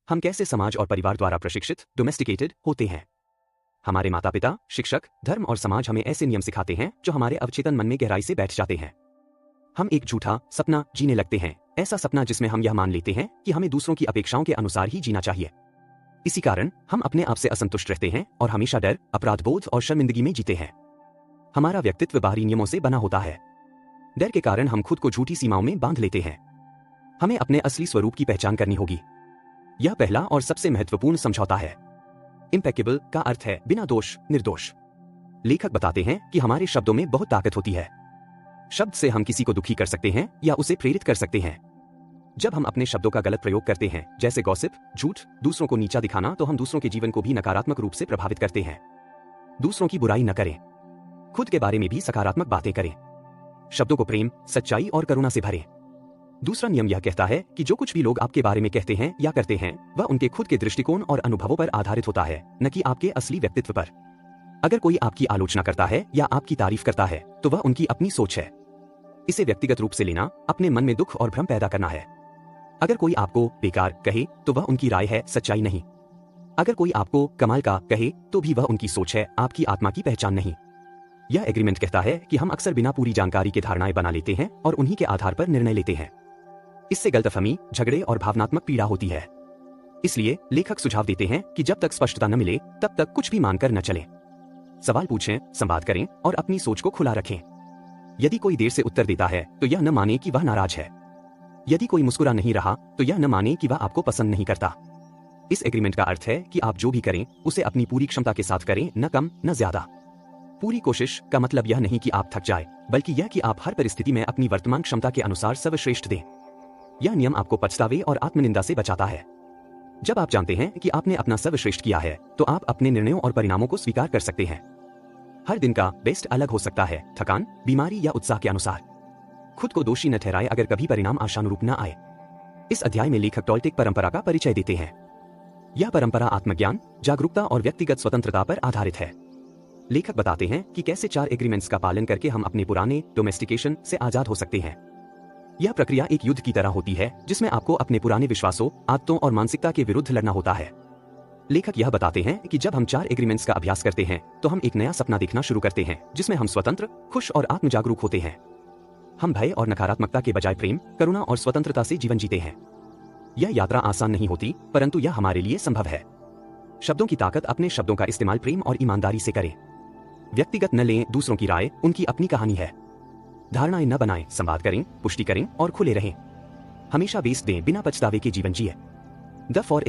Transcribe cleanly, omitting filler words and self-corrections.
हम कैसे समाज और परिवार द्वारा प्रशिक्षित डोमेस्टिकेटेड होते हैं। हमारे माता पिता, शिक्षक, धर्म और समाज हमें ऐसे नियम सिखाते हैं जो हमारे अवचेतन मन में गहराई से बैठ जाते हैं। हम एक झूठा सपना जीने लगते हैं, ऐसा सपना जिसमें हम यह मान लेते हैं कि हमें दूसरों की अपेक्षाओं के अनुसार ही जीना चाहिए। इसी कारण हम अपने आप से असंतुष्ट रहते हैं और हमेशा डर, अपराधबोध और शर्मिंदगी में जीते हैं। हमारा व्यक्तित्व बाहरी नियमों से बना होता है। डर के कारण हम खुद को झूठी सीमाओं में बांध लेते हैं। हमें अपने असली स्वरूप की पहचान करनी होगी। यह पहला और सबसे महत्वपूर्ण समझौता है। इम्पेकेबल का अर्थ है बिना दोष, निर्दोष। लेखक बताते हैं कि हमारे शब्दों में बहुत ताकत होती है। शब्द से हम किसी को दुखी कर सकते हैं या उसे प्रेरित कर सकते हैं। जब हम अपने शब्दों का गलत प्रयोग करते हैं, जैसे गॉसिप, झूठ, दूसरों को नीचा दिखाना, तो हम दूसरों के जीवन को भी नकारात्मक रूप से प्रभावित करते हैं। दूसरों की बुराई न करें, खुद के बारे में भी सकारात्मक बातें करें। शब्दों को प्रेम, सच्चाई और करुणा से भरें। दूसरा नियम यह कहता है कि जो कुछ भी लोग आपके बारे में कहते हैं या करते हैं, वह उनके खुद के दृष्टिकोण और अनुभवों पर आधारित होता है, न कि आपके असली व्यक्तित्व पर। अगर कोई आपकी आलोचना करता है या आपकी तारीफ करता है, तो वह उनकी अपनी सोच है। इसे व्यक्तिगत रूप से लेना अपने मन में दुख और भ्रम पैदा करना है। अगर कोई आपको बेकार कहे तो वह उनकी राय है, सच्चाई नहीं। अगर कोई आपको कमाल का कहे तो भी वह उनकी सोच है, आपकी आत्मा की पहचान नहीं। यह एग्रीमेंट कहता है कि हम अक्सर बिना पूरी जानकारी के धारणाएं बना लेते हैं और उन्हीं के आधार पर निर्णय लेते हैं। इससे गलतफहमी, झगड़े और भावनात्मक पीड़ा होती है। इसलिए लेखक सुझाव देते हैं कि जब तक स्पष्टता न मिले तब तक कुछ भी मानकर न चलें। सवाल पूछें, संवाद करें और अपनी सोच को खुला रखें। यदि कोई देर से उत्तर देता है तो यह न माने कि वह नाराज है। यदि कोई मुस्कुरा नहीं रहा तो यह न माने कि वह आपको पसंद नहीं करता। इस एग्रीमेंट का अर्थ है कि आप जो भी करें उसे अपनी पूरी क्षमता के साथ करें, न कम न ज्यादा। पूरी कोशिश का मतलब यह नहीं कि आप थक जाए, बल्कि यह कि आप हर परिस्थिति में अपनी वर्तमान क्षमता के अनुसार सर्वश्रेष्ठ दें। यह नियम आपको पछतावे और आत्मनिंदा से बचाता है। जब आप जानते हैं कि आपने अपना सर्वश्रेष्ठ किया है, तो आप अपने निर्णयों और परिणामों को स्वीकार कर सकते हैं। हर दिन का बेस्ट अलग हो सकता है, थकान, बीमारी या उत्साह के अनुसार। खुद को दोषी न ठहराए अगर कभी परिणाम आशानुरूप न आए। इस अध्याय में लेखक टोल्टेक परंपरा का परिचय देते हैं। यह परंपरा आत्मज्ञान, जागरूकता और व्यक्तिगत स्वतंत्रता पर आधारित है। लेखक बताते हैं कि कैसे 4 एग्रीमेंट्स का पालन करके हम अपने पुराने डोमेस्टिकेशन से आजाद हो सकते हैं। यह प्रक्रिया एक युद्ध की तरह होती है, जिसमें आपको अपने पुराने विश्वासों, आदतों और मानसिकता के विरुद्ध लड़ना होता है। लेखक यह बताते हैं कि जब हम 4 एग्रीमेंट्स का अभ्यास करते हैं, तो हम एक नया सपना देखना शुरू करते हैं, जिसमें हम स्वतंत्र, खुश और आत्मजागरूक होते हैं। हम भय और नकारात्मकता के बजाय प्रेम, करुणा और स्वतंत्रता से जीवन जीते हैं। यह यात्रा आसान नहीं होती, परंतु यह हमारे लिए संभव है। शब्दों की ताकत, अपने शब्दों का इस्तेमाल प्रेम और ईमानदारी से करें। व्यक्तिगत न लें दूसरों की राय, उनकी अपनी कहानी है। धारणाएं न बनाएं, संवाद करें, पुष्टि करें और खुले रहें। हमेशा बेस्ट दें, बिना पछतावे के जीवन जिए। द 4